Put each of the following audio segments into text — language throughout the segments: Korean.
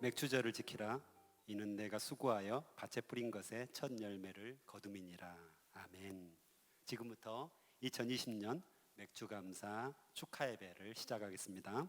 맥주절을 지키라. 이는 내가 수고하여 밭에 뿌린 것의 첫 열매를 거둠이니라. 아멘. 지금부터 2020년 맥주감사 축하 예배를 시작하겠습니다.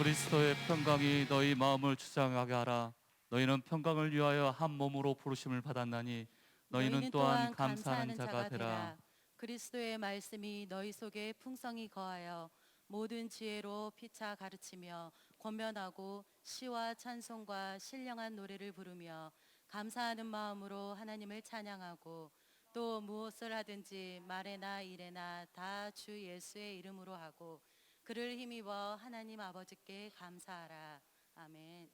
그리스도의 평강이 너희 마음을 주장하게 하라. 너희는 평강을 위하여 한 몸으로 부르심을 받았나니 너희는 또한 감사하는 자가 되라. 그리스도의 말씀이 너희 속에 풍성히 거하여 모든 지혜로 피차 가르치며 권면하고 시와 찬송과 신령한 노래를 부르며 감사하는 마음으로 하나님을 찬양하고 또 무엇을 하든지 말에나 일에나 다 주 예수의 이름으로 하고 그를 힘입어 하나님 아버지께 감사하라. 아멘.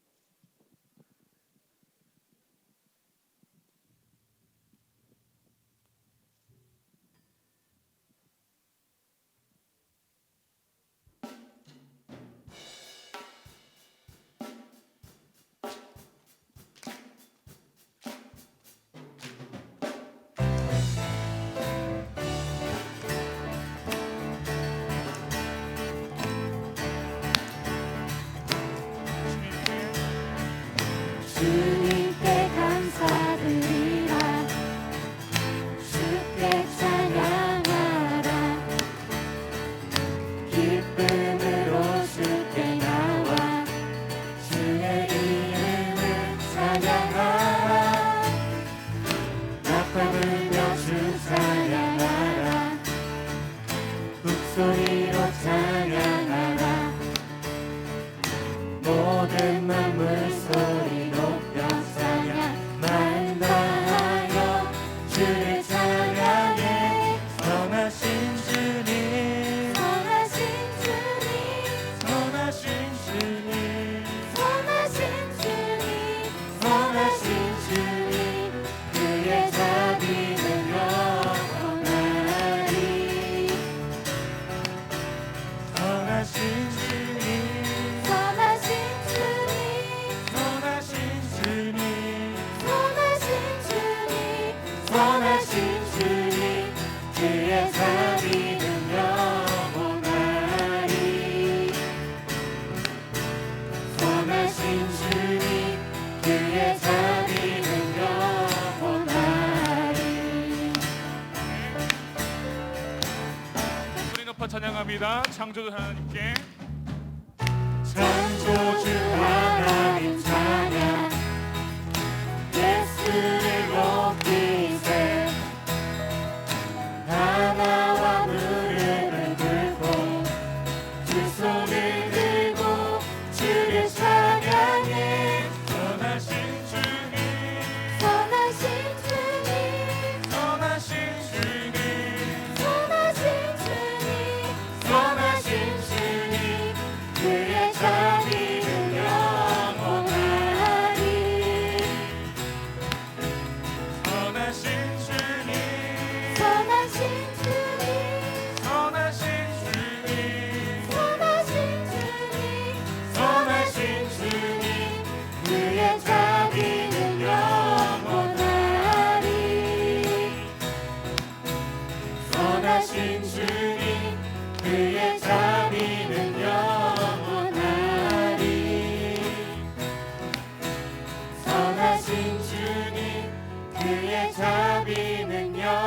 주님께 소리로 찬양하라. 모든 만물 소리 높여 찬양 만다하여 주를 찬양해. 선하신 주님 선하신 주님 선하신 주님 선하신 주님 선하신 주님 그의 자비는 영원하리. 선하신 주님 선하신 주님 선하신 주님 선하신 주님 선하신 주님 그의 자비는 영원하리. 선하신 주님 그의 자비는 영원하리. 우리 높아 찬양합니다. 창조주 하나님께 창조주 하나님 찬양 예수를 높이세. 하나와 무릎을 꿇고 두 손을 들고 주를 찬양해. 선하신 주님 선하신 주님 선하신 주님 선하신 주님 선하신 주님 그의 자비는 영원하리. 선하신 주님 선하신 주님 선하신 주님 선하신 주님 선하신 주님 그의 자비는 영원하리. 선하신 주님 그의 자비는 영원하리. 선하신 주님 그의 자비는 영원하리.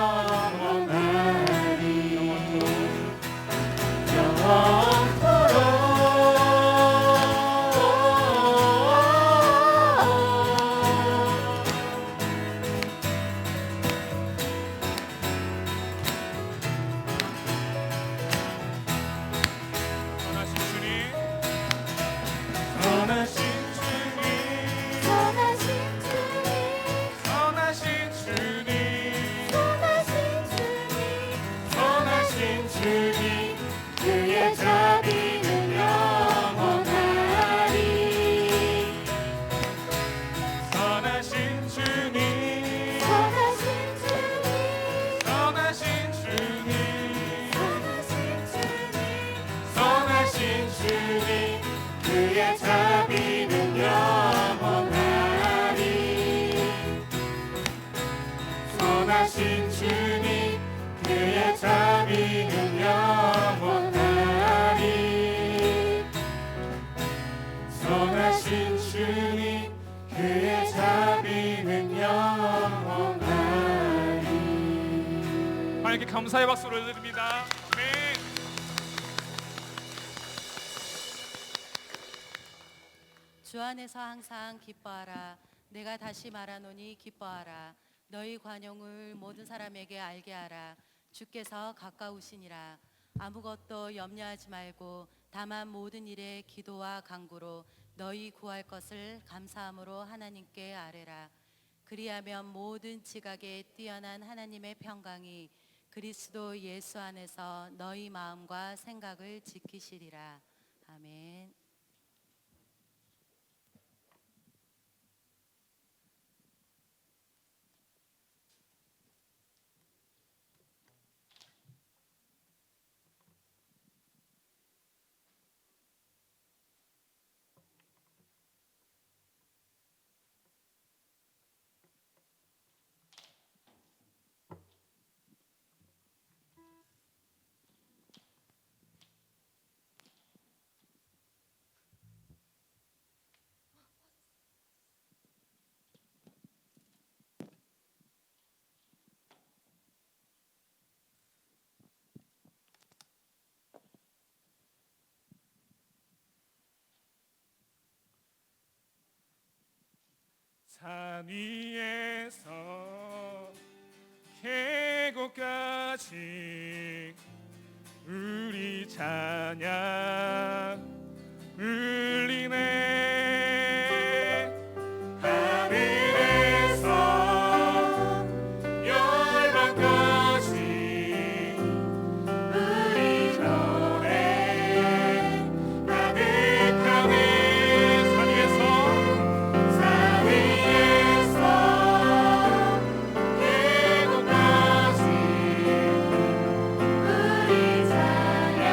선하신 주님 선하신 주님 선하신 주님 선하신 주님 선하신 주님 선하신 주님 그의 자비는 영원하리. 선하신 주님 선하신 주님 선하신 주님 선하신 주님 선하신 주님 그의 자비는 영원하리. 선하신 주님 그의 자비는 영원하리. 선하신 주님 그의 자비는 영원하리. 하나님께 감사의 박수를 드립니다. 아멘. 주 안에서 항상 기뻐하라. 내가 다시 말하노니 기뻐하라. 너희 관용을 모든 사람에게 알게 하라. 주께서 가까우시니라. 아무것도 염려하지 말고 다만 모든 일에 기도와 간구로 너희 구할 것을 감사함으로 하나님께 아뢰라. 그리하면 모든 지각에 뛰어난 하나님의 평강이 그리스도 예수 안에서 너희 마음과 생각을 지키시리라. 아멘. 산 위에서 계곡까지 우리 찬양 울리네. 하늘에서 열방까지 우리 노래 가득하네. 산 위에서 산 위에서 계곡까지 우리 찬양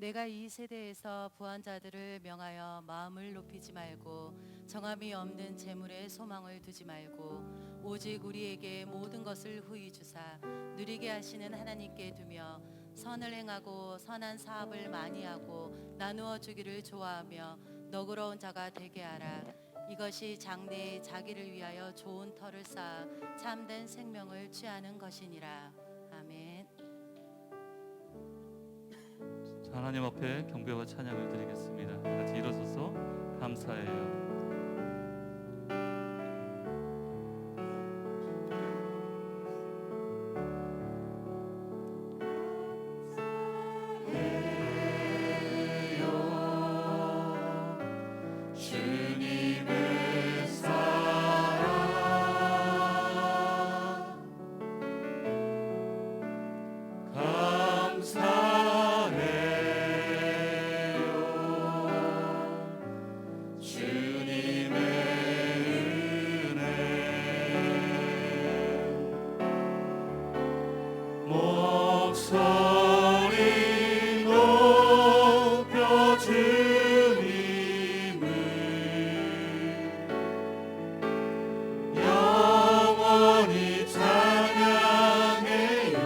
내가 이 세대에서 부한 자들을 명하여 마음을 높이지 말고 정함이 없는 재물에 소망을 두지 말고 오직 우리에게 모든 것을 후히 주사 누리게 하시는 하나님께 두며 선을 행하고 선한 사업을 많이 하고 나누어 주기를 좋아하며 너그러운 자가 되게 하라. 이것이 장래에 자기를 위하여 좋은 터를 쌓아 참된 생명을 취하는 것이니라. 아멘. 자, 하나님 앞에 경배와 찬양을 드리겠습니다. 같이 일어서서 감사해요. 목소리 높여 주님을 영원히 찬양해요.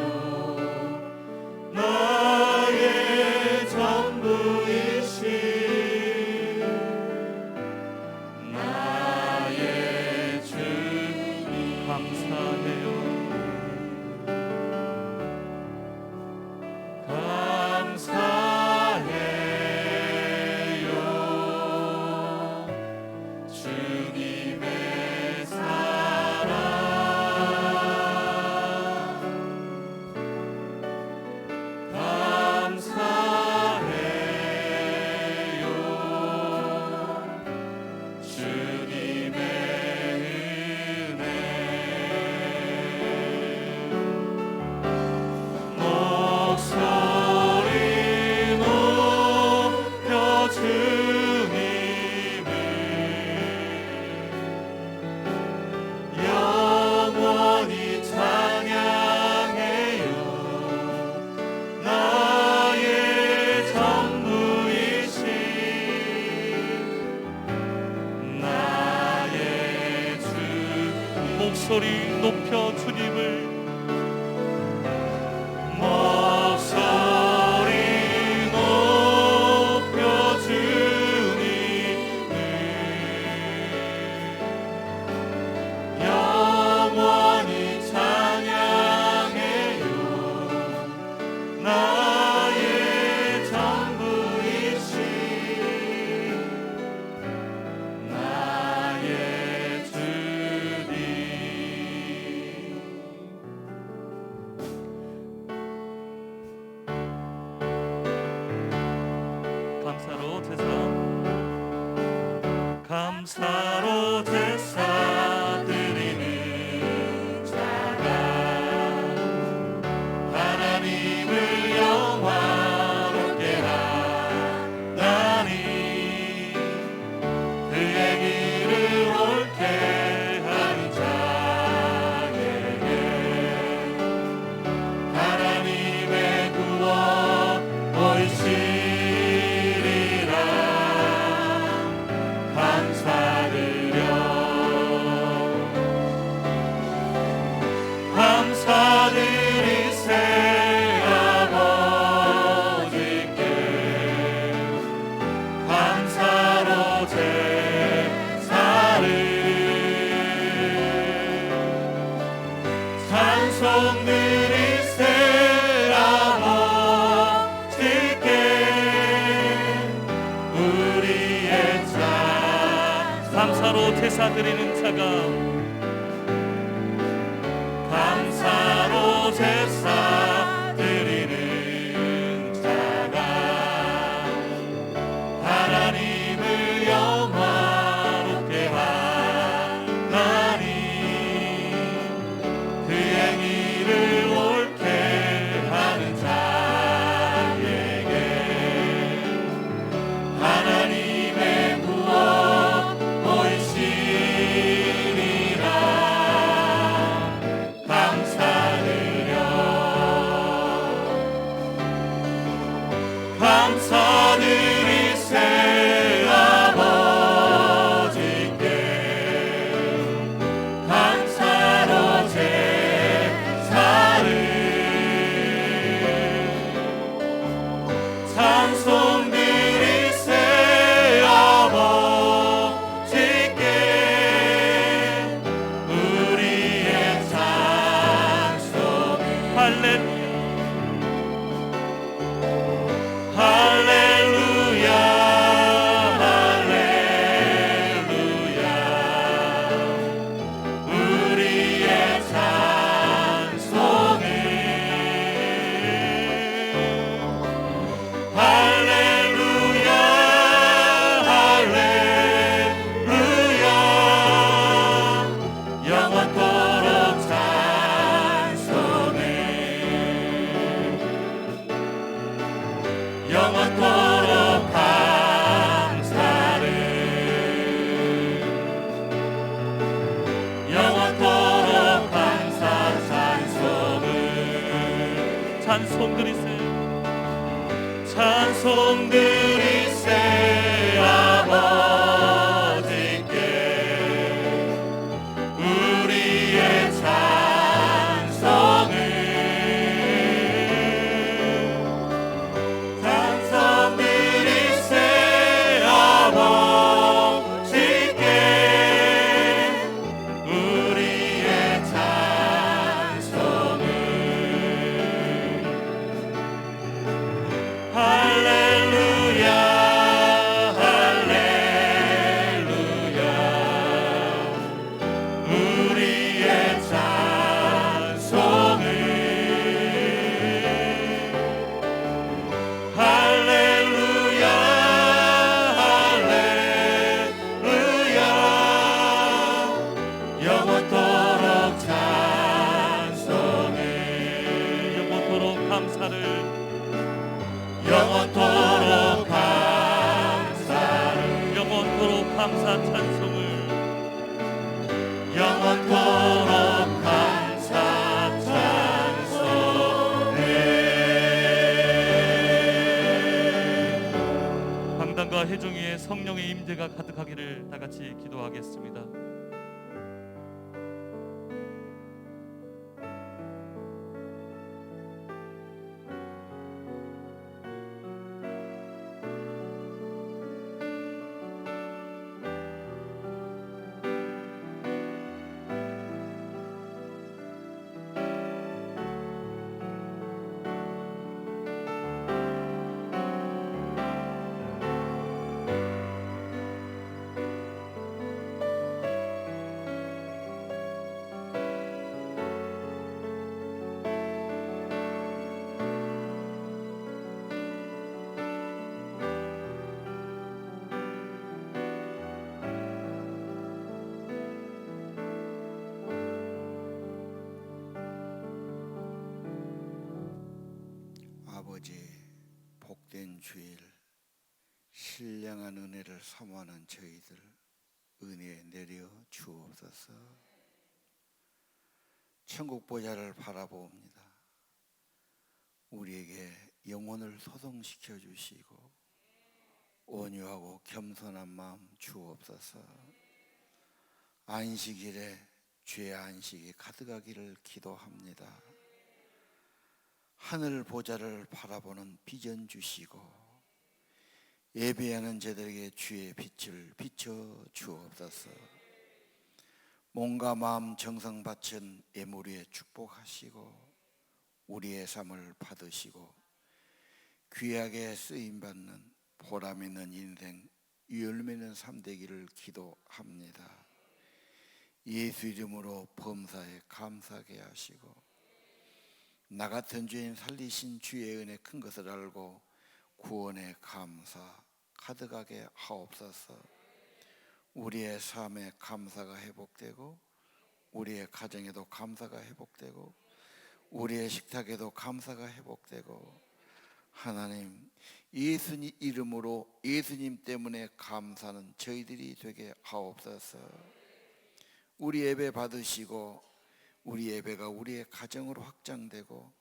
나의 전부이신 나의 주님 감사해요. 감사해요. 주님의 사랑 감사해요. 주님의 은혜 목소리 높여 주님을 영원히 찬양해요. 나의 전부이신 나의 주님 목소리 높여 주님을 목소리 높여 주님을 영원히 찬양해요. 나의 전부이신 나의 주님 감사로 제사 감사로 제사 드리는 자가 하나님을 영화롭게 하나니 그의 길을 옳게 하는 자에게 하나님의 구원 보이시리라. 감사드려 감사드리세 아버지께 감사로 제사를 찬송 드리세 아버지께 우리의 자 감사로 제사 드리는 자가 감사로 제사 드리는 자가 하나님을 영화롭게 하나니 그의 길을 옳게 하는 자에게 하나님의 구원 보이시리라. 감사드려 찬송 드리세 찬송 드리세 아버지께 우리의 찬송을 찬송 드리세 아버지께 우리의 찬송을 할렐루야 할렐루야 우리의 찬송을 할렐루야 할렐루야 영원토록 찬송을 영원토록 감사를 영원토록 감사를 영원토록 감사 찬송을 영원토록 감사 찬송을 강단과 회중 위에 성령의 임재가 가득하기를 다 같이 기도하겠습니다. 아버지, 복된 주일, 신령한 은혜를 사모하는 저희들 은혜 내려 주옵소서. 천국 보좌를 바라봅니다. 우리에게 영혼을 소성시켜 주시고 온유하고 겸손한 마음 주옵소서. 안식일에 죄 안식이 가득하기를 기도합니다. 하늘 보좌를 바라보는 비전 주시고 예배하는 자들에게 주의 빛을 비춰 주옵소서. 몸과 마음 정성 바친 예물 위에 축복하시고 우리의 삶을 받으시고 귀하게 쓰임받는 보람 있는 인생 열매 있는 삶 되기를 기도합니다. 예수 이름으로 범사에 감사하게 하시고 나 같은 죄인 살리신 주의 은혜 큰 것을 알고 구원의 감사 가득하게 하옵소서. 우리의 삶에 감사가 회복되고 우리의 가정에도 감사가 회복되고 우리의 식탁에도 감사가 회복되고 하나님 예수님 이름으로 예수님 때문에 감사하는 저희들이 되게 하옵소서. 우리 예배 받으시고 우리 예배가 우리의 가정으로 확장되고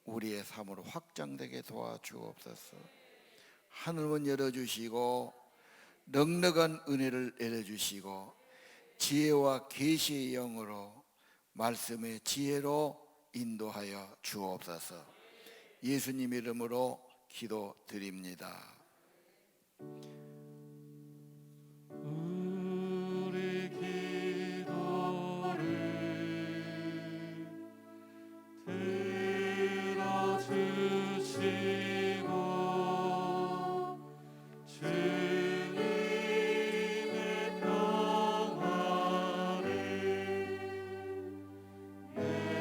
우리의 삶으로 확장되게 도와주옵소서. 하늘문 열어주시고 넉넉한 은혜를 내려주시고 지혜와 계시의 영으로 말씀의 지혜로 인도하여 주옵소서. 예수님 이름으로 기도드립니다. 우리 기도를 들어주시고 주님의 평화를 내려주소서.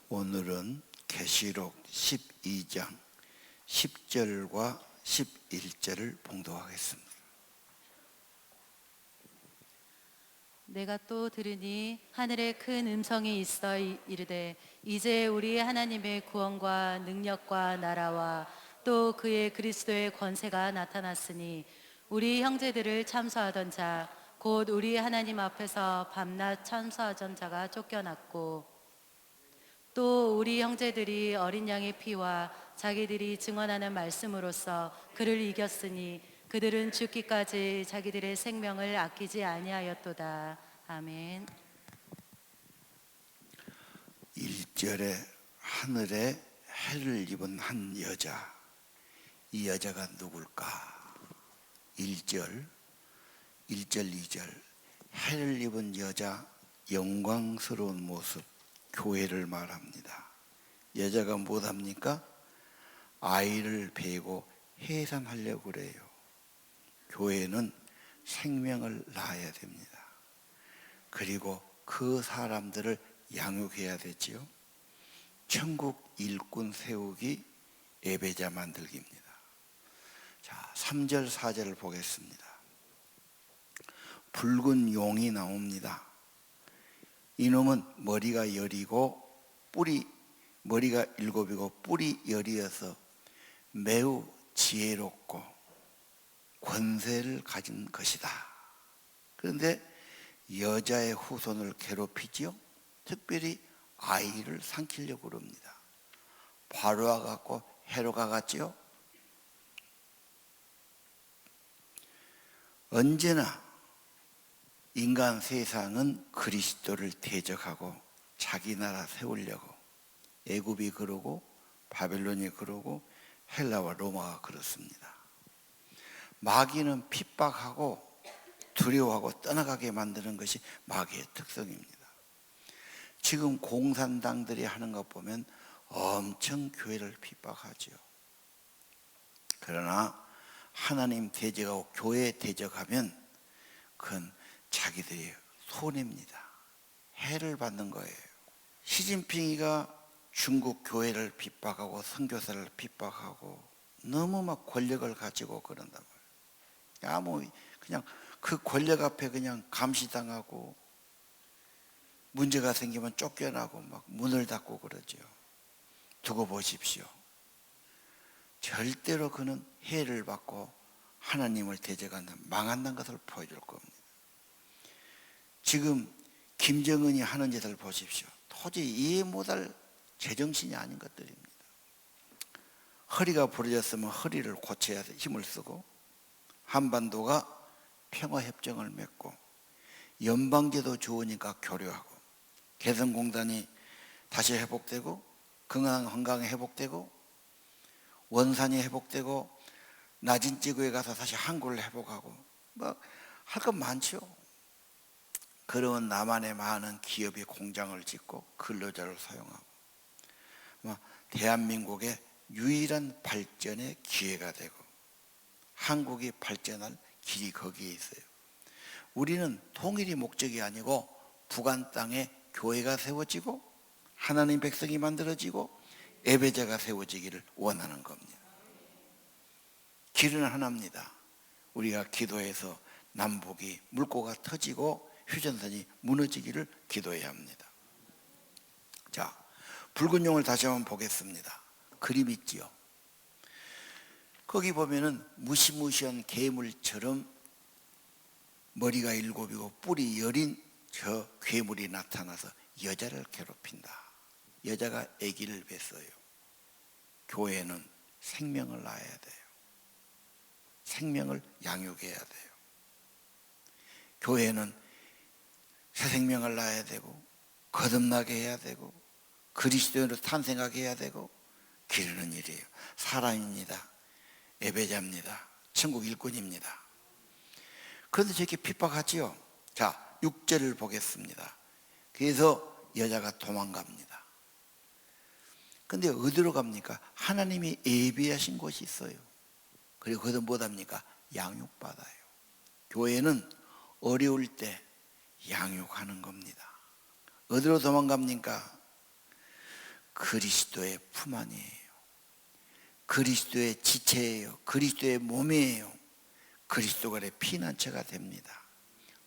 오늘은 계시록 12장 10절과 11절을 봉독하겠습니다. 내가 또 들으니 하늘에 큰 음성이 있어 이르되 이제 우리 하나님의 구원과 능력과 나라와 또 그의 그리스도의 권세가 나타났으니 우리 형제들을 참소하던 자 곧 우리 하나님 앞에서 밤낮 참소하던 자가 쫓겨났고 또 우리 형제들이 어린 양의 피와 자기들이 증언하는 말씀으로써 그를 이겼으니 그들은 죽기까지 자기들의 생명을 아끼지 아니하였도다. 아멘. 1절에 하늘에 해를 입은 한 여자, 이 여자가 누굴까? 1절, 2절 해를 입은 여자 영광스러운 모습, 교회를 말합니다. 여자가 뭐합니까? 아이를 베고 해산하려고 그래요. 교회는 생명을 낳아야 됩니다. 그리고 그 사람들을 양육해야 되지요. 천국 일꾼 세우기, 예배자 만들기입니다. 자, 3절 4절을 보겠습니다. 붉은 용이 나옵니다. 이놈은 머리가 열이고 머리가 7이고 뿔이 10이어서 매우 지혜롭고 권세를 가진 것이다. 그런데 여자의 후손을 괴롭히지요. 특별히 아이를 삼키려고 합니다. 바로와 같고 헤로가 같지요. 언제나 인간 세상은 그리스도를 대적하고 자기 나라 세우려고 애굽이 그러고 바벨론이 그러고 헬라와 로마가 그렇습니다. 마귀는 핍박하고 두려워하고 떠나가게 만드는 것이 마귀의 특성입니다. 지금 공산당들이 하는 것 보면 엄청 교회를 핍박하죠. 그러나 하나님 대적하고 교회 대적하면 그건 자기들이 손해입니다. 해를 받는 거예요. 시진핑이가 중국 교회를 핍박하고 선교사를 핍박하고 너무 막 권력을 가지고 그런단 말이에요. 그냥 그 권력 앞에 그냥 감시당하고 문제가 생기면 쫓겨나고 막 문을 닫고 그러죠. 두고 보십시오. 절대로 그는 해를 받고 하나님을 대적한다, 망한다는 것을 보여줄 겁니다. 지금 김정은이 하는 짓을 보십시오. 도저히 이해 못할 제정신이 아닌 것들입니다. 허리가 부러졌으면 허리를 고쳐야 힘을 쓰고, 한반도가 평화협정을 맺고, 연방제도 좋으니까 교류하고, 개성공단이 다시 회복되고, 건강이 회복되고, 원산이 회복되고, 낮은 지구에 가서 다시 항구를 회복하고, 할 것 많죠. 그러면 남한의 많은 기업이 공장을 짓고 근로자를 사용하고 대한민국의 유일한 발전의 기회가 되고 한국이 발전할 길이 거기에 있어요. 우리는 통일이 목적이 아니고 북한 땅에 교회가 세워지고 하나님 백성이 만들어지고 예배자가 세워지기를 원하는 겁니다. 길은 하나입니다. 우리가 기도해서 남북이 물꼬가 터지고 휴전선이 무너지기를 기도해야 합니다. 자, 붉은 용을 다시 한번 보겠습니다. 그림 있지요. 거기 보면은 무시무시한 괴물처럼 머리가 7이고 뿔이 10인 저 괴물이 나타나서 여자를 괴롭힌다. 여자가 아기를 뱄어요. 교회는 생명을 낳아야 돼요. 생명을 양육해야 돼요. 교회는 새 생명을 낳아야 되고 거듭나게 해야 되고 그리스도인으로 탄생하게 해야 되고 기르는 일이에요. 사람입니다. 예배자입니다. 천국 일꾼입니다. 그런데 저렇게 핍박하지요. 자, 6절을 보겠습니다. 그래서 여자가 도망갑니다. 근데 어디로 갑니까? 하나님이 예비하신 곳이 있어요. 그리고 거기서 뭐합니까? 양육받아요. 교회는 어려울 때 양육하는 겁니다. 어디로 도망갑니까? 그리스도의 품 안이에요. 그리스도의 지체예요. 그리스도의 몸이에요. 그리스도가 피난처가 됩니다.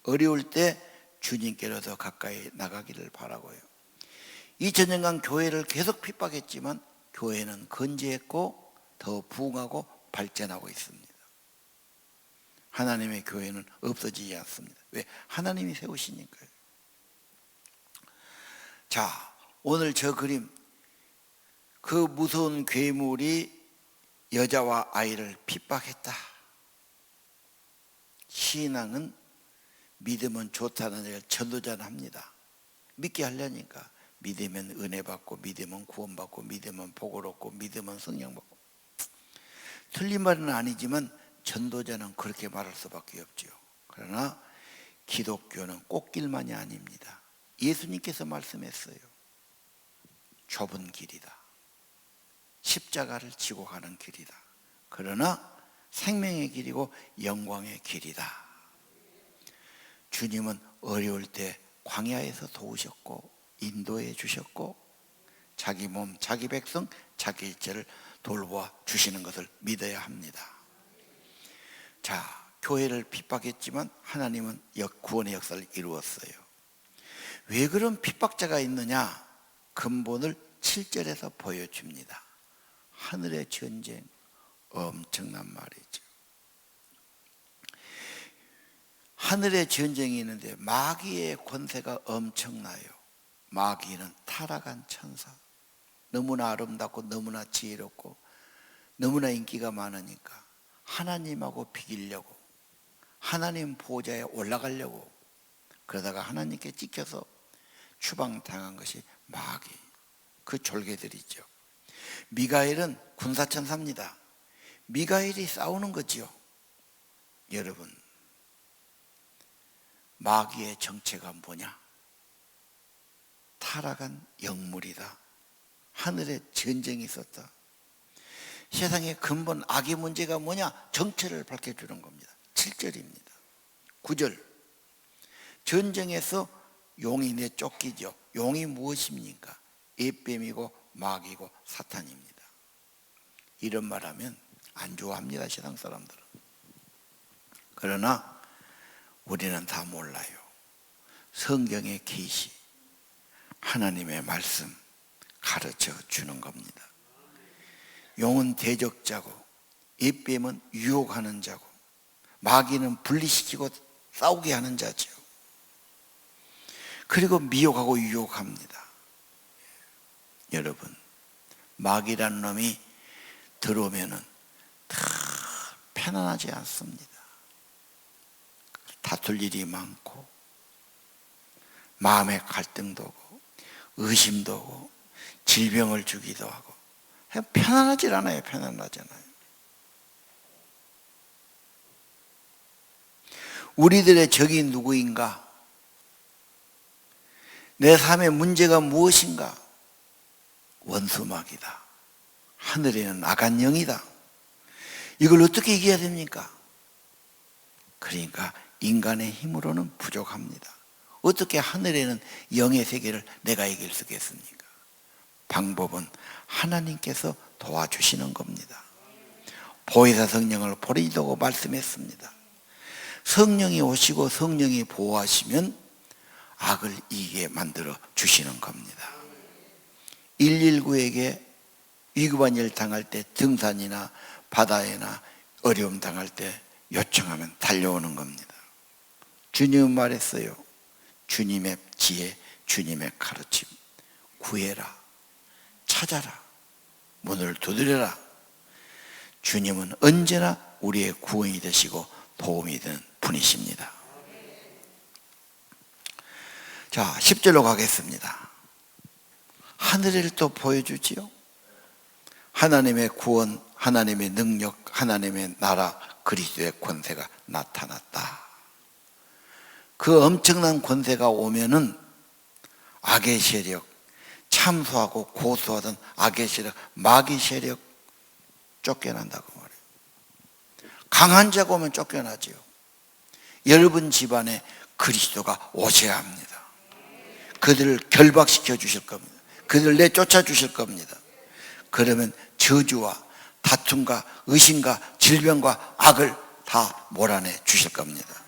어려울 때 주님께로 더 가까이 나가기를 바라고요. 2000년간 교회를 계속 핍박했지만 교회는 건재했고 더 부흥하고 발전하고 있습니다. 하나님의 교회는 없어지지 않습니다. 왜? 하나님이 세우시니까요. 자, 오늘 저 그림, 그 무서운 괴물이 여자와 아이를 핍박했다. 신앙은 믿으면 좋다는 얘기를 전도자는 합니다. 믿게 하려니까. 믿으면 은혜 받고, 믿으면 구원 받고, 믿으면 복을 얻고, 믿으면 성령 받고. 틀린 말은 아니지만 전도자는 그렇게 말할 수밖에 없죠. 그러나 기독교는 꽃길만이 아닙니다. 예수님께서 말씀했어요. 좁은 길이다. 십자가를 지고 가는 길이다. 그러나 생명의 길이고 영광의 길이다. 주님은 어려울 때 광야에서 도우셨고 인도해 주셨고 자기 몸, 자기 백성, 자기 일체를 돌보아 주시는 것을 믿어야 합니다. 자, 교회를 핍박했지만 하나님은 구원의 역사를 이루었어요. 왜 그런 핍박자가 있느냐? 근본을 7절에서 보여줍니다. 하늘의 전쟁, 엄청난 말이죠. 하늘의 전쟁이 있는데 마귀의 권세가 엄청나요. 마귀는 타락한 천사, 너무나 아름답고 너무나 지혜롭고 너무나 인기가 많으니까 하나님하고 비기려고, 하나님 보좌에 올라가려고 그러다가 하나님께 찍혀서 추방당한 것이 마귀, 그 졸개들이죠. 미가엘은 군사천사입니다. 미가엘이 싸우는 거지요. 여러분, 마귀의 정체가 뭐냐? 타락한 영물이다. 하늘에 전쟁이 있었다. 세상의 근본 악의 문제가 뭐냐? 정체를 밝혀주는 겁니다. 7절입니다. 9절, 전쟁에서 용이 내쫓기죠. 용이 무엇입니까? 에뱀이고 마귀고 사탄입니다. 이런 말하면 안 좋아합니다, 세상 사람들은. 그러나 우리는 다 몰라요. 성경의 계시, 하나님의 말씀 가르쳐 주는 겁니다. 용은 대적자고 에뱀은 유혹하는 자고 마귀는 분리시키고 싸우게 하는 자죠. 그리고 미혹하고 유혹합니다. 여러분, 마귀라는 놈이 들어오면은 다 편안하지 않습니다. 다툴 일이 많고 마음의 갈등도 오고 의심도 오고 질병을 주기도 하고 편안하지 않아요. 편안하지 않아요. 우리들의 적이 누구인가? 내 삶의 문제가 무엇인가? 원수마귀다. 하늘에는 악한 영이다. 이걸 어떻게 이겨야 됩니까? 그러니까 인간의 힘으로는 부족합니다. 어떻게 하늘에는 영의 세계를 내가 이길 수 있겠습니까? 방법은 하나님께서 도와주시는 겁니다. 보혜사 성령을 보내시라고 말씀했습니다. 성령이 오시고 성령이 보호하시면 악을 이기게 만들어 주시는 겁니다. 119에게 위급한 일 당할 때, 등산이나 바다에나 어려움 당할 때 요청하면 달려오는 겁니다. 주님은 말했어요. 주님의 지혜, 주님의 가르침, 구해라, 찾아라, 문을 두드려라. 주님은 언제나 우리의 구원이 되시고 도움이 되는 분이십니다. 자, 10절로 가겠습니다. 하늘을 또 보여주지요. 하나님의 구원, 하나님의 능력, 하나님의 나라, 그리스도의 권세가 나타났다. 그 엄청난 권세가 오면은 악의 세력, 참소하고 고소하던 악의 세력, 마귀 세력 쫓겨난다고 말해요. 강한 자가 오면 쫓겨나지요. 여러분 집안에 그리스도가 오셔야 합니다. 그들을 결박시켜 주실 겁니다. 그들을 내쫓아 주실 겁니다. 그러면 저주와 다툼과 의심과 질병과 악을 다 몰아내 주실 겁니다.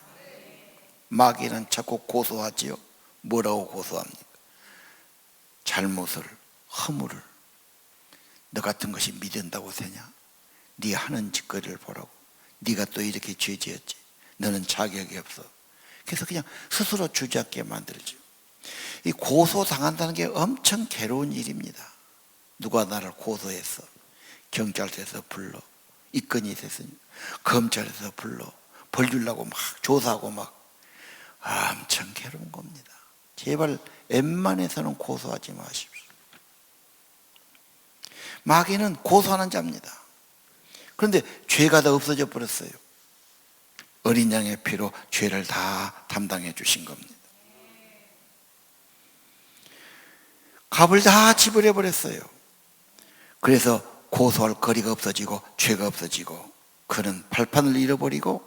마귀는 자꾸 고소하지요. 뭐라고 고소합니까? 잘못을, 허물을. 너 같은 것이 믿는다고 되냐? 네 하는 짓거리를 보라고. 네가 또 이렇게 죄지었지. 너는 자격이 없어. 그래서 그냥 스스로 주저앉게 만들죠. 이 고소당한다는 게 엄청 괴로운 일입니다. 누가 나를 고소했어. 경찰서에서 불러. 입건이 됐으니 검찰에서 불러. 벌 주려고 막 조사하고 막 엄청 괴로운 겁니다. 제발 웬만해서는 고소하지 마십시오. 마귀는 고소하는 자입니다. 그런데 죄가 다 없어져 버렸어요. 어린 양의 피로 죄를 다 담당해 주신 겁니다. 값을 다 지불해 버렸어요. 그래서 고소할 거리가 없어지고 죄가 없어지고 그는 발판을 잃어버리고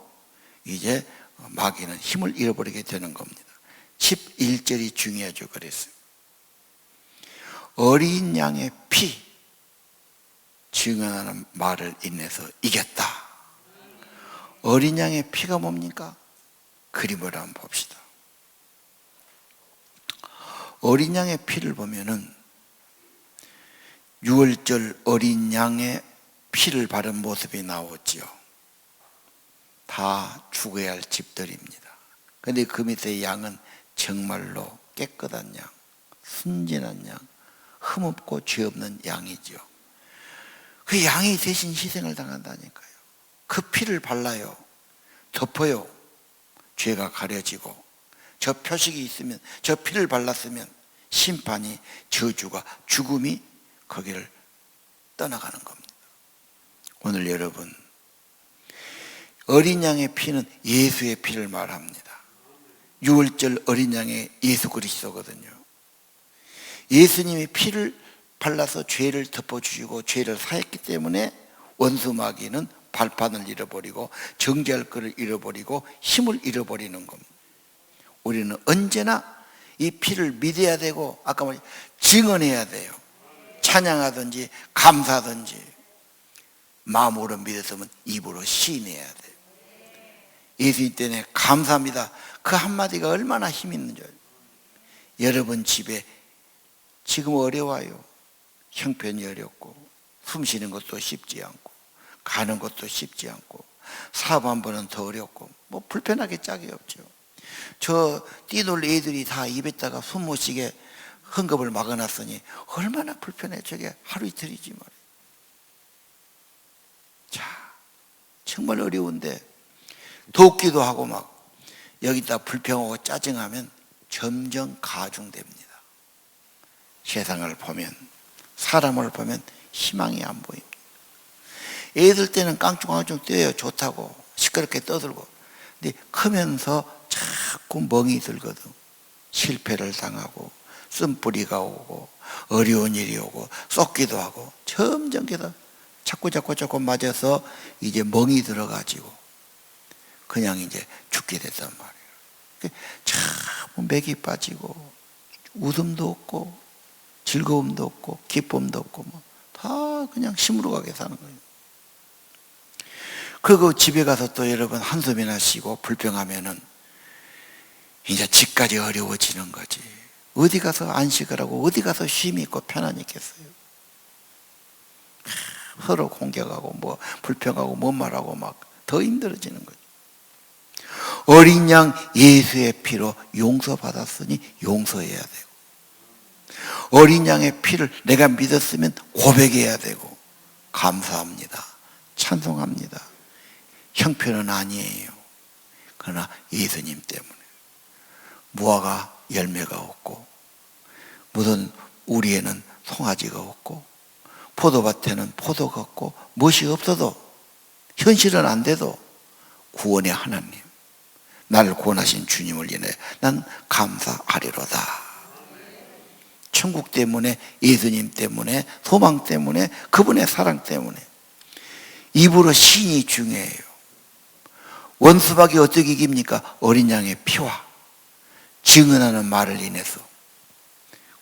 이제 마귀는 힘을 잃어버리게 되는 겁니다. 11절이 중요하죠. 그랬어요. 어린 양의 피 증언하는 말을 인해서 이겼다. 어린 양의 피가 뭡니까? 그림을 한번 봅시다. 어린 양의 피를 보면은 6월절 어린 양의 피를 바른 모습이 나오지요. 다 죽어야 할 집들입니다. 그런데 그 밑에 양은 정말로 깨끗한 양, 순진한 양, 흠없고 죄 없는 양이죠. 그 양이 대신 희생을 당한다니까요. 그 피를 발라요. 덮어요. 죄가 가려지고 저 표식이 있으면, 저 피를 발랐으면 심판이, 저주가, 죽음이 거기를 떠나가는 겁니다. 오늘 여러분, 어린 양의 피는 예수의 피를 말합니다. 6월절 어린 양의 예수 그리스도거든요. 예수님이 피를 발라서 죄를 덮어주시고 죄를 사했기 때문에 원수 마귀는 발판을 잃어버리고 정죄할 것을 잃어버리고 힘을 잃어버리는 겁니다. 우리는 언제나 이 피를 믿어야 되고, 아까 말했 증언해야 돼요. 찬양하든지 감사하든지 마음으로 믿었으면 입으로 시인해야 돼요. 예수님 때문에 감사합니다. 그 한마디가 얼마나 힘 있는 줄. 여러분 집에 지금 어려워요. 형편이 어렵고 숨 쉬는 것도 쉽지 않고 가는 것도 쉽지 않고 사업 한 번은 더 어렵고 뭐 불편하게 짝이 없죠. 저 뛰놀 애들이 다 입에다가 숨 못 쉬게 흥겁을 막아놨으니 얼마나 불편해. 저게 하루 이틀이지 말이에요. 자, 정말 어려운데 돕기도 하고 막 여기다 불평하고 짜증하면 점점 가중됩니다. 세상을 보면, 사람을 보면 희망이 안 보입니다. 애들 때는 깡충깡충 뛰어요. 좋다고 시끄럽게 떠들고. 근데 크면서 자꾸 멍이 들거든. 실패를 당하고 쓴뿌리가 오고 어려운 일이 오고 쏟기도 하고 점점 자꾸 맞아서 이제 멍이 들어가지고 그냥 이제 죽게 됐단 말이에요. 참 맥이 빠지고 웃음도 없고 즐거움도 없고 기쁨도 없고 뭐 다 그냥 시무룩하게 사는 거예요. 그리고 집에 가서 또 여러분 한숨이나 쉬고 불평하면은 이제 집까지 어려워지는 거지. 어디 가서 안식을 하고 어디 가서 쉼이 있고 편안히 있겠어요. 서로 공격하고 뭐 불평하고 뭔 말하고 막 더 힘들어지는 거죠. 어린 양 예수의 피로 용서받았으니 용서해야 되고, 어린 양의 피를 내가 믿었으면 고백해야 되고, 감사합니다, 찬송합니다. 형편은 아니에요. 그러나 예수님 때문에 무화과 열매가 없고 무슨 우리에는 송아지가 없고 포도밭에는 포도가 없고 무엇이 없어도 현실은 안 돼도 구원의 하나님, 나를 구원하신 주님을 인해 난 감사하리로다. 천국 때문에, 예수님 때문에, 소망 때문에, 그분의 사랑 때문에 입으로 신이 중요해요. 원수박이 어떻게 이깁니까? 어린 양의 피와 증언하는 말을 인해서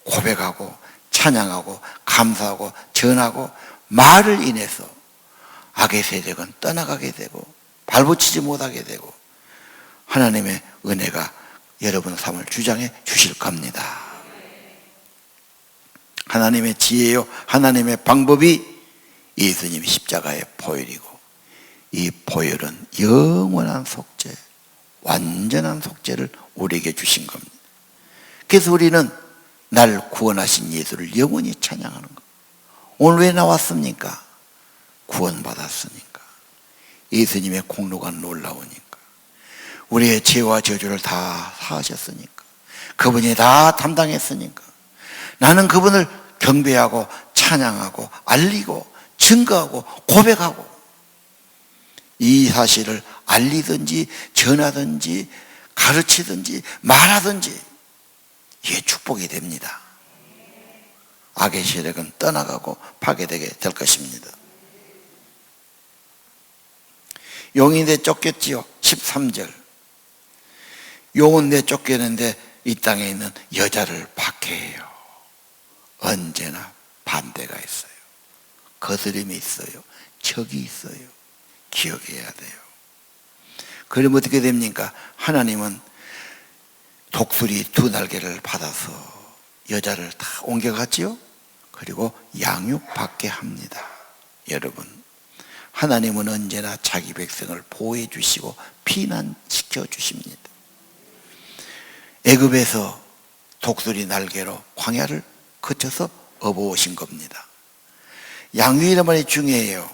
고백하고 찬양하고 감사하고 전하고 말을 인해서 악의 세력은 떠나가게 되고 발붙이지 못하게 되고 하나님의 은혜가 여러분 삶을 주장해 주실 겁니다. 하나님의 지혜요, 하나님의 방법이 예수님이 십자가의 보혈이고, 이 보혈은 영원한 속죄, 완전한 속죄를 우리에게 주신 겁니다. 그래서 우리는 날 구원하신 예수를 영원히 찬양하는 겁니다. 오늘 왜 나왔습니까? 구원받았으니까. 예수님의 공로가 놀라우니까. 우리의 죄와 저주를 다 사하셨으니까. 그분이 다 담당했으니까. 나는 그분을 경배하고 찬양하고 알리고 증거하고 고백하고, 이 사실을 알리든지 전하든지 가르치든지 말하든지 이게 축복이 됩니다. 악의 세력은 떠나가고 파괴되게 될 것입니다. 용이 내쫓겼지요. 13절. 용은 내쫓겼는데 이 땅에 있는 여자를 박해해요. 언제나 반대가 있어요. 거스림이 있어요. 적이 있어요. 기억해야 돼요. 그러면 어떻게 됩니까? 하나님은 독수리 2날개를 받아서 여자를 다 옮겨갔지요. 그리고 양육받게 합니다. 여러분, 하나님은 언제나 자기 백성을 보호해 주시고 피난시켜 주십니다. 애굽에서 독수리 날개로 광야를 거쳐서 업어오신 겁니다. 양육이란 말이 중요해요.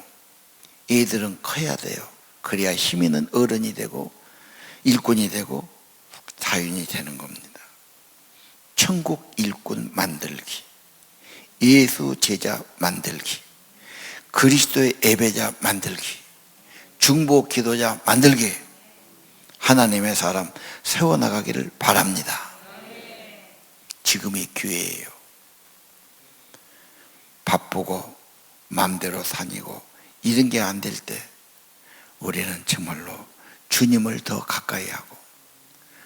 애들은 커야 돼요. 그래야 힘 있는 어른이 되고 일꾼이 되고 사윤이 되는 겁니다. 천국 일꾼 만들기, 예수 제자 만들기, 그리스도의 예배자 만들기, 중보 기도자 만들기, 하나님의 사람 세워나가기를 바랍니다. 지금이 기회예요. 바쁘고 마음대로 다니고 이런 게 안 될 때 우리는 정말로 주님을 더 가까이 하고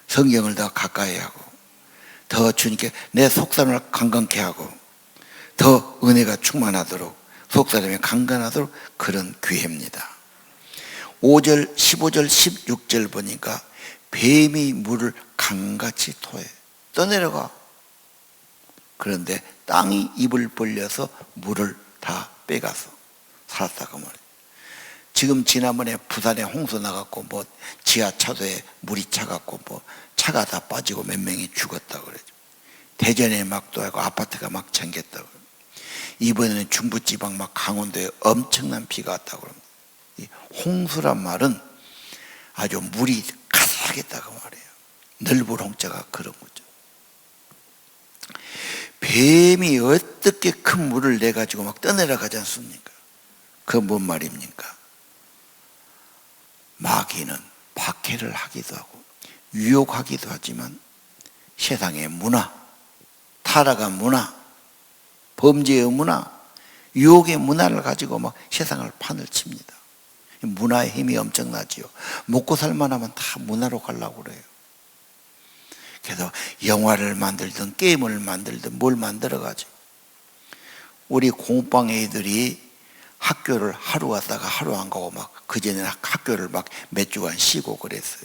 성경을 더 가까이 하고 더 주님께 내 속사람을 강건케 하고 더 은혜가 충만하도록 속사람이 강건하도록 그런 기회입니다. 5절, 15절, 16절 보니까 뱀이 물을 강같이 토해 떠내려가. 그런데 땅이 입을 벌려서 물을 다 빼가서 살았다고 말이에요. 지금 지난번에 부산에 홍수 나갖고 뭐 지하차도에 물이 차갖고 뭐 차가 다 빠지고 몇 명이 죽었다고 그러죠. 대전에 막 또 하고 아파트가 막 잠겼다고. 이번에는 중부지방 막 강원도에 엄청난 비가 왔다고 합니다. 이 홍수란 말은 아주 물이 가득하겠다고 말해요. 넓은 홍자가 그런 거죠. 뱀이 어떻게 큰 물을 내가지고 막 떠내려가지 않습니까? 그건 뭔 말입니까? 마귀는 박해를 하기도 하고 유혹하기도 하지만 세상의 문화, 타락한 문화, 범죄의 문화, 유혹의 문화를 가지고 막 세상을 판을 칩니다. 문화의 힘이 엄청나지요. 먹고 살만하면 다 문화로 가려고 그래요. 그래서 영화를 만들든 게임을 만들든 뭘 만들어가지고 우리 공부방 애들이 학교를 하루 갔다가 하루 안 가고 막 그전에는 학교를 막 몇 주간 쉬고 그랬어요.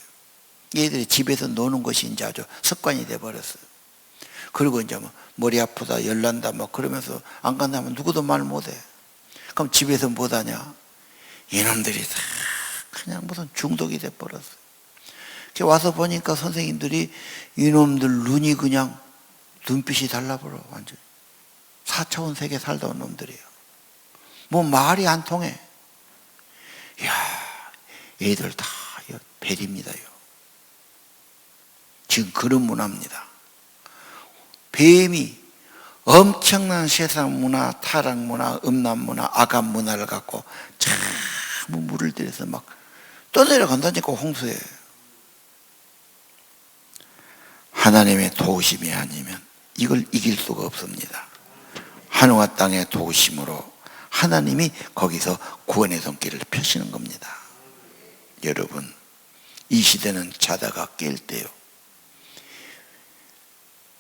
얘들이 집에서 노는 것이 이제 아주 습관이 돼버렸어요. 그리고 이제 뭐 머리 아프다 열난다 막 그러면서 안 간다면 누구도 말 못해. 그럼 집에서 못하냐? 이놈들이 다 그냥 무슨 중독이 돼버렸어요. 와서 보니까 선생님들이 이놈들 눈이 그냥 눈빛이 달라버려. 완전히 4차원 세계 살다 온 놈들이에요. 뭐 말이 안 통해. 이야, 얘들 다 벨입니다요. 지금 그런 문화입니다. 뱀이 엄청난 세상 문화, 타락 문화, 음란 문화, 악한 문화를 갖고 전부 물을 들여서 막 떠내려간다니까 홍수에. 하나님의 도우심이 아니면 이걸 이길 수가 없습니다. 하늘과 땅의 도우심으로 하나님이 거기서 구원의 손길을 펴시는 겁니다. 여러분, 이 시대는 자다가 깰 때요.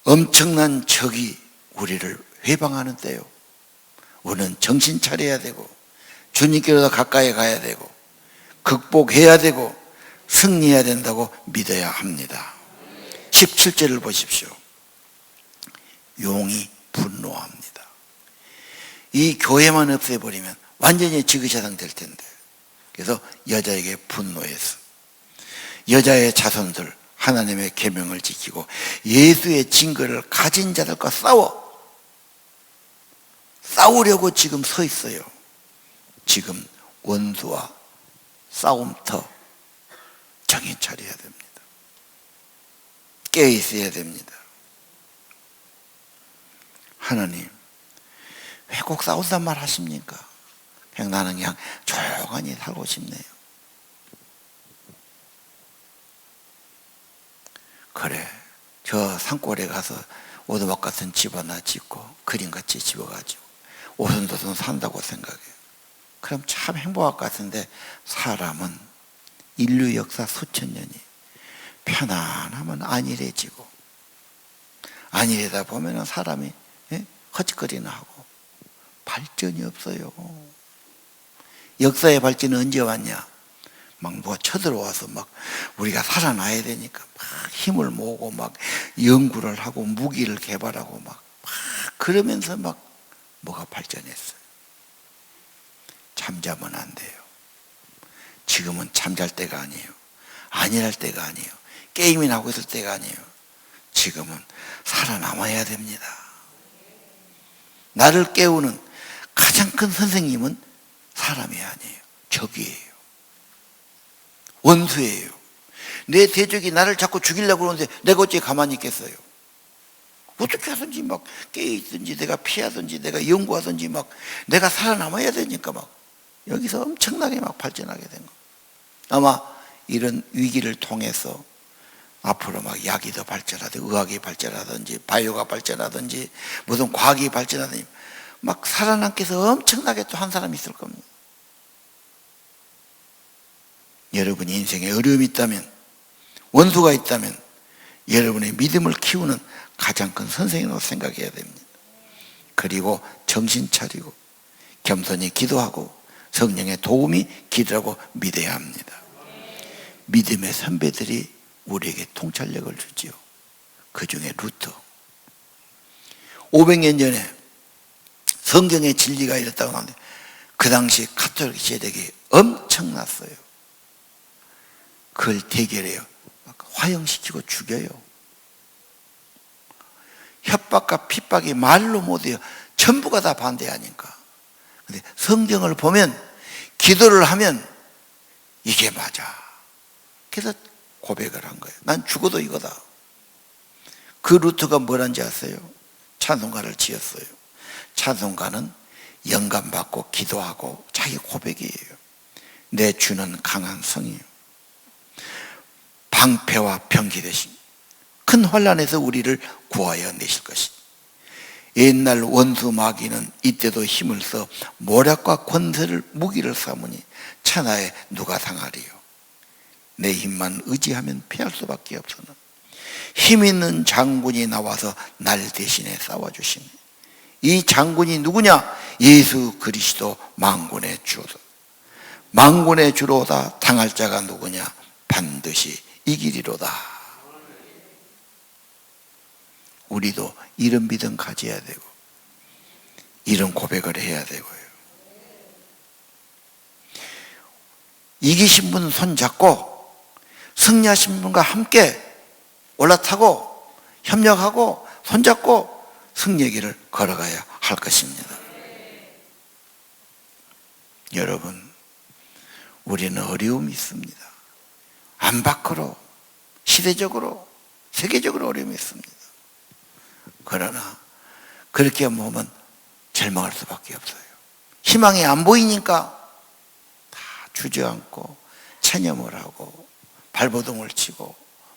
엄청난 적이 우리를 회방하는 때요. 우리는 정신 차려야 되고 주님께로 더 가까이 가야 되고 극복해야 되고 승리해야 된다고 믿어야 합니다. 17절을 보십시오. 용이 분노합니다. 이 교회만 없애버리면 완전히 지그자상 될 텐데, 그래서 여자에게 분노해서 여자의 자손들 하나님의 계명을 지키고 예수의 증거를 가진 자들과 싸우려고 지금 서 있어요. 지금 원수와 싸움터 정신 차려야 됩니다. 깨어 있어야 됩니다. 하나님, 왜 꼭 싸운단 말 하십니까? 그냥 나는 그냥 조용히 살고 싶네요. 그래, 저 산골에 가서 오두막 같은 집 하나 짓고 그림같이 집어가지고 오손도손 산다고 생각해요. 그럼 참 행복할 것 같은데, 사람은 인류 역사 수천 년이 편안하면 안일해지고, 안일하다 보면 사람이 허짓거리나 하고 발전이 없어요. 역사의 발전은 언제 왔냐? 막 누가 쳐들어와서 막 우리가 살아나야 되니까 막 힘을 모으고 막 연구를 하고 무기를 개발하고 막 그러면서 막 뭐가 발전했어요. 잠자면 안 돼요. 지금은 잠잘 때가 아니에요. 안일할 때가 아니에요. 게임이나 하고 있을 때가 아니에요. 지금은 살아남아야 됩니다. 나를 깨우는 가장 큰 선생님은 사람이 아니에요. 적이에요. 원수예요. 내 대적이 나를 자꾸 죽이려고 그러는데 내가 어찌 가만히 있겠어요? 어떻게 하든지 막 깨어있든지 내가 피하든지 내가 연구하든지 막 내가 살아남아야 되니까 막 여기서 엄청나게 막 발전하게 된 거예요. 아마 이런 위기를 통해서 앞으로 막 약이 더 발전하든지 의학이 발전하든지 바이오가 발전하든지 무슨 과학이 발전하든지 막 살아남기 위해서 엄청나게 또 한 사람이 있을 겁니다. 여러분이 인생에 어려움이 있다면, 원수가 있다면 여러분의 믿음을 키우는 가장 큰 선생님으로 생각해야 됩니다. 그리고 정신 차리고 겸손히 기도하고 성령의 도움이 기도라고 믿어야 합니다. 믿음의 선배들이 우리에게 통찰력을 주지요. 그 중에 루터. 500년 전에 성경의 진리가 이랬다고 하는데 그 당시 가톨릭 세력이 엄청났어요. 그걸 대결해요. 화형시키고 죽여요. 협박과 핍박이 말로 못해요. 전부가 다 반대하니까. 근데 성경을 보면, 기도를 하면 이게 맞아. 그래서 고백을 한 거예요. 난 죽어도 이거다. 그 루터가 뭐란지 아세요? 찬송가를 지었어요. 찬송가는 영감받고 기도하고 자기 고백이에요. 내 주는 강한 성이요, 방패와 병기 되신 큰 환난에서 우리를 구하여 내실 것이. 옛날 원수 마귀는 이때도 힘을 써 모략과 권세를 무기를 삼으니 천하에 누가 당하리요. 내 힘만 의지하면 피할 수밖에 없으나 힘 있는 장군이 나와서 날 대신에 싸워주시니, 이 장군이 누구냐? 예수 그리스도 만군의 주로다. 만군의 주로다. 당할 자가 누구냐? 반드시 이기리로다. 우리도 이런 믿음 가져야 되고 이런 고백을 해야 되고요. 이기신 분 손잡고 승리하신 분과 함께 올라타고 협력하고 손잡고 승리의 길을 걸어가야 할 것입니다. 여러분, 우리는 어려움이 있습니다. 안 밖으로, 시대적으로, 세계적으로 어려움이 있습니다. 그러나 그렇게 보면 절망할 수밖에 없어요. 희망이 안 보이니까 다 주저앉고 체념을 하고 발버둥을 치고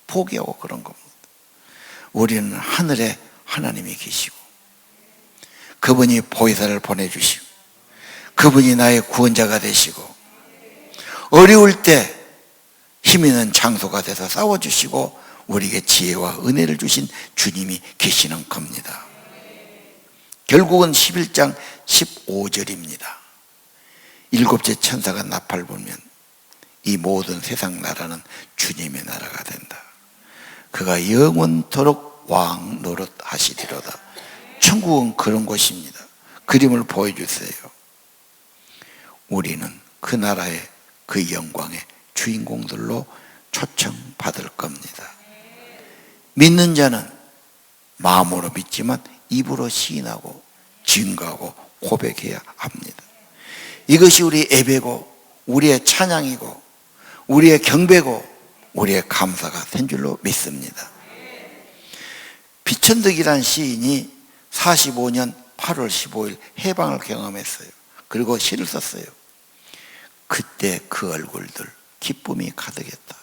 포기하고 그런 겁니다. 우리는 하늘에 하나님이 계시고 그분이 보혜사를 보내주시고 그분이 나의 구원자가 되시고 어려울 때 힘 있는 장소가 돼서 싸워주시고 우리에게 지혜와 은혜를 주신 주님이 계시는 겁니다. 결국은 11장 15절입니다. 일곱째 천사가 나팔 불면 이 모든 세상 나라는 주님의 나라가 된다. 그가 영원토록 왕 노릇 하시리로다. 천국은 그런 곳입니다. 그림을 보여주세요. 우리는 그 나라의 그 영광의 주인공들로 초청받을 겁니다. 믿는 자는 마음으로 믿지만 입으로 시인하고 증거하고 고백해야 합니다. 이것이 우리 예배고 우리의 찬양이고 우리의 경배고 우리의 감사가 된 줄로 믿습니다. 비천득이란 시인이 45년 8월 15일 해방을 경험했어요. 그리고 시를 썼어요. 그때 그 얼굴들 기쁨이 가득했다.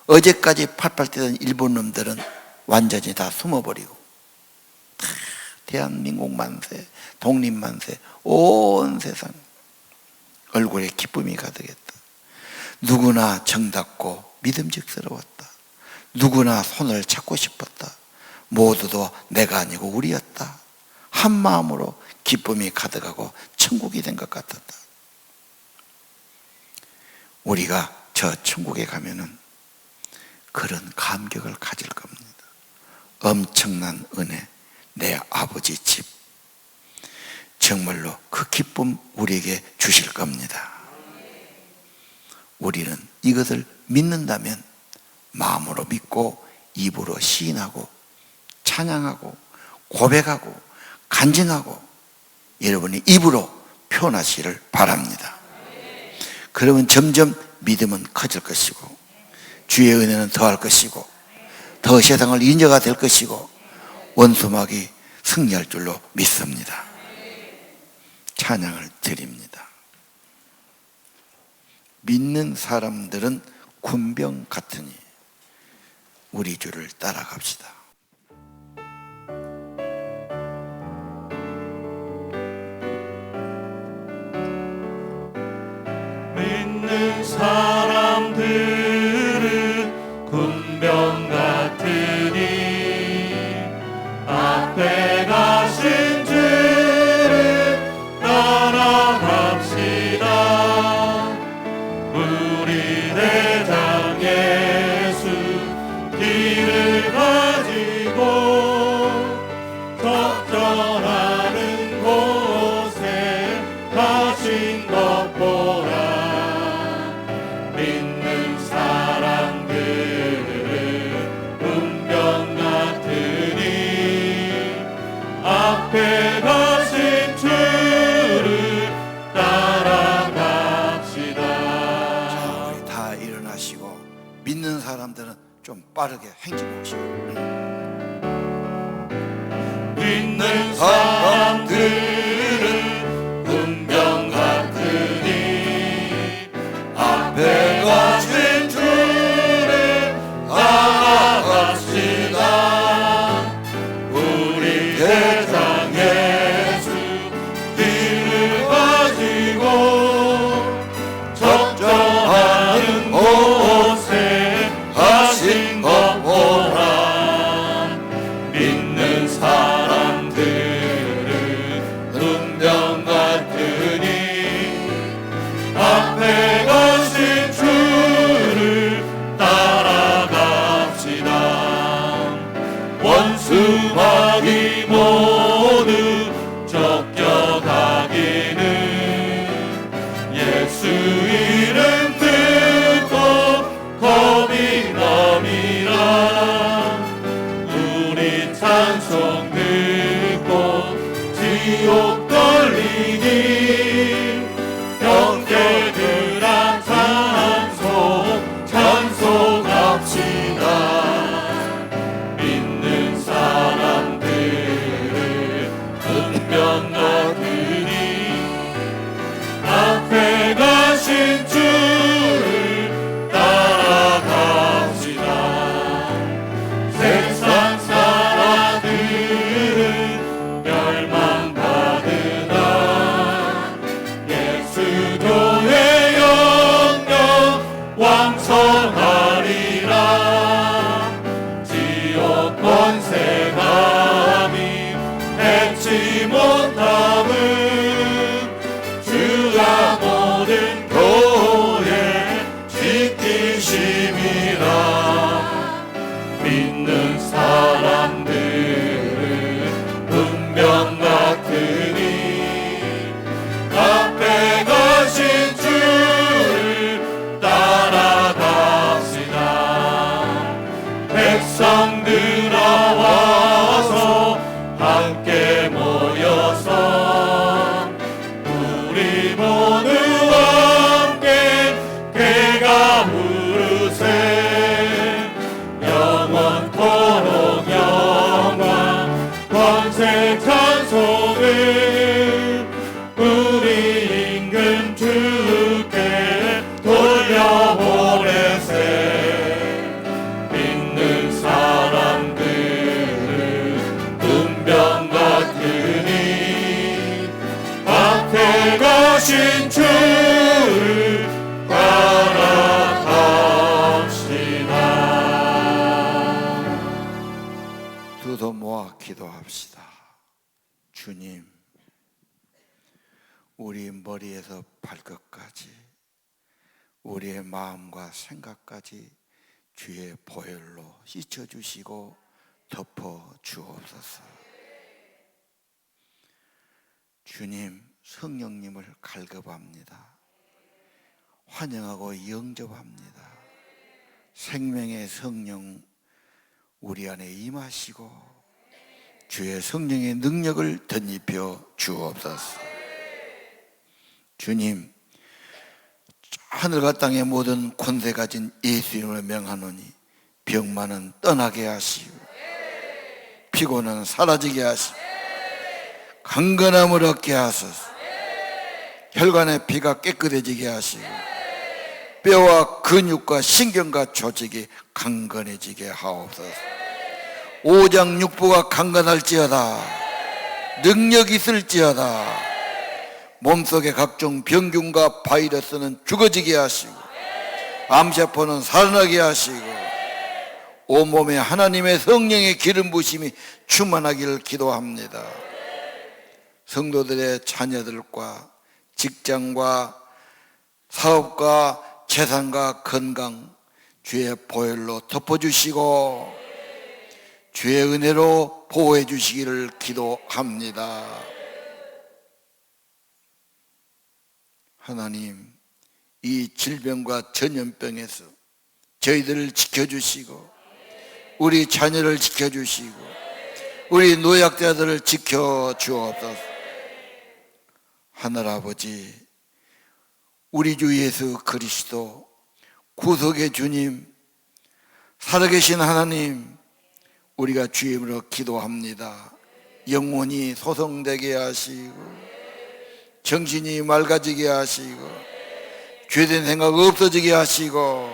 어제까지 팔팔 뛰던 일본 놈들은 완전히 다 숨어버리고 대한민국 만세, 독립 만세, 온 세상 얼굴에 기쁨이 가득했다. 누구나 정답고 믿음직스러웠다. 누구나 손을 잡고 싶었다. 모두도 내가 아니고 우리였다. 한 마음으로 기쁨이 가득하고 천국이 된 것 같았다. 우리가 저 천국에 가면은 그런 감격을 가질 겁니다. 엄청난 은혜, 내 아버지 집. 정말로 그 기쁨 우리에게 주실 겁니다. 우리는 이것을 믿는다면 마음으로 믿고 입으로 시인하고 찬양하고 고백하고 간증하고 여러분이 입으로 표현하시기를 바랍니다. 그러면 점점 믿음은 커질 것이고 주의 은혜는 더할 것이고 더 세상을 인정가 될 것이고 원수막이 승리할 줄로 믿습니다. 찬양을 드립니다. 믿는 사람들은 군병 같으니 우리 주를 따라갑시다. 믿는 사람들은 군병 같으니 앞에 가신 주를 따라갑시다. 우리 대장 예수 길을 가지고 적절하는 곳에 가신 것 보라. 믿는 사람들은 군병 같으니 앞에 가신 주를 따라갑시다. 자, 우리 다 일어나시고 믿는 사람들은 좀 빠르게 행진 봅시다. 믿는 사람들은 군병 같으니 앞에 가신 주를 따라갑시다. 우리 대장 예수 길을 가지고 적절한 곳에 가신 것 보라. 믿는 사람들은 군병 같으니 앞에 가신 주를 따라갑시다. 원수마귀 모두 쫓겨가기는 예수 이름 듣고 겁이 남이라. 우리 찬송 듣고 지옥 걸리니 형제들아 찬송합시다. 믿는 사람들은 군병 같으니 앞에 가신 주를 따라갑시다. 세상 사람들은 멸망받으니 두 손 모아 기도합시다. 주님, 우리 머리에서 발끝까지, 우리의 마음과 생각까지 주의 보혈로 씻어주시고 덮어주옵소서. 주님, 성령님을 갈급합니다. 환영하고 영접합니다. 생명의 성령 우리 안에 임하시고 주의 성령의 능력을 덧입혀 주옵소서. 주님, 하늘과 땅의 모든 권세 가진 예수 이름으로 명하노니 병만은 떠나게 하시고 피곤은 사라지게 하시고 강건함을 얻게 하소서. 혈관의 피가 깨끗해지게 하시고 뼈와 근육과 신경과 조직이 강건해지게 하옵소서. 오장육부가 강건할지어다. 능력 있을지어다. 몸속의 각종 병균과 바이러스는 죽어지게 하시고 암세포는 살아나게 하시고 온몸에 하나님의 성령의 기름 부심이 충만하기를 기도합니다. 성도들의 자녀들과 직장과 사업과 재산과 건강 주의 보혈로 덮어주시고 주의 은혜로 보호해 주시기를 기도합니다. 하나님, 이 질병과 전염병에서 저희들을 지켜주시고 우리 자녀를 지켜주시고 우리 노약자들을 지켜주옵소서. 하늘아버지, 우리 주 예수 그리스도 구속의 주님, 살아계신 하나님, 우리가 주의 이름으로 기도합니다. 영혼이 소성되게 하시고 정신이 맑아지게 하시고 죄된 생각 없어지게 하시고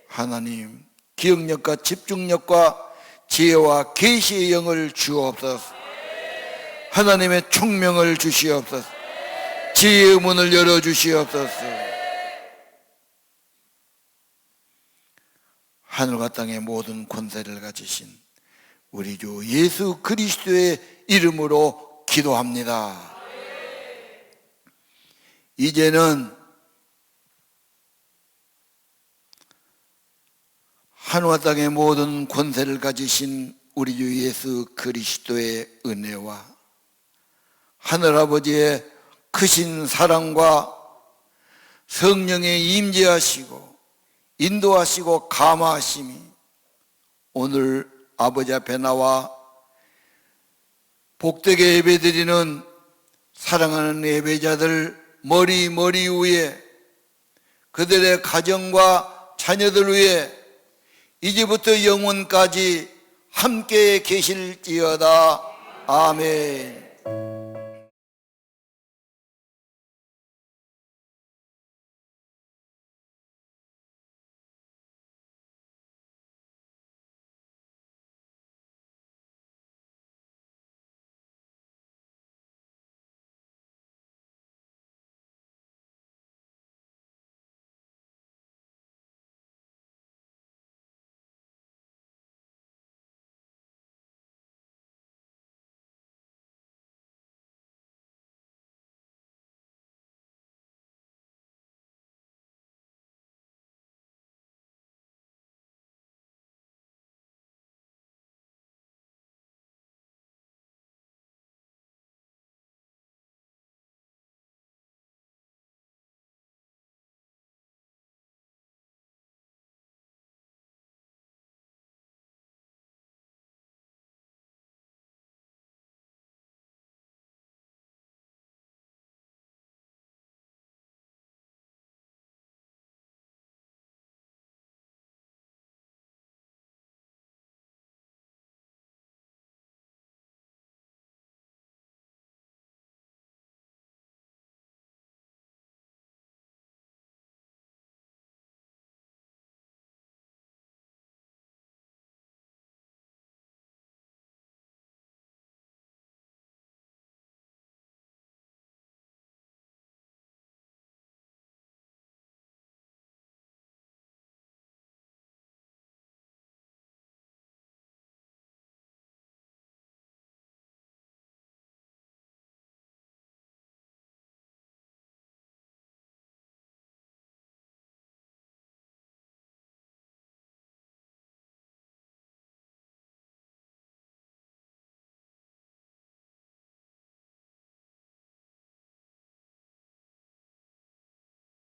하나님, 기억력과 집중력과 지혜와 계시의 영을 주옵소서. 하나님의 총명을 주시옵소서. 지혜의 문을 열어주시옵소서. 하늘과 땅의 모든 권세를 가지신 우리 주 예수 그리스도의 이름으로 기도합니다. 이제는 하늘과 땅의 모든 권세를 가지신 우리 주 예수 그리스도의 은혜와 하늘아버지의 크신 사랑과 성령의 임재하시고 인도하시고 감화하심이 오늘 아버지 앞에 나와 복되게 예배드리는 사랑하는 예배자들 머리 위에 그들의 가정과 자녀들 위에 이제부터 영원까지 함께 계실지어다. 아멘.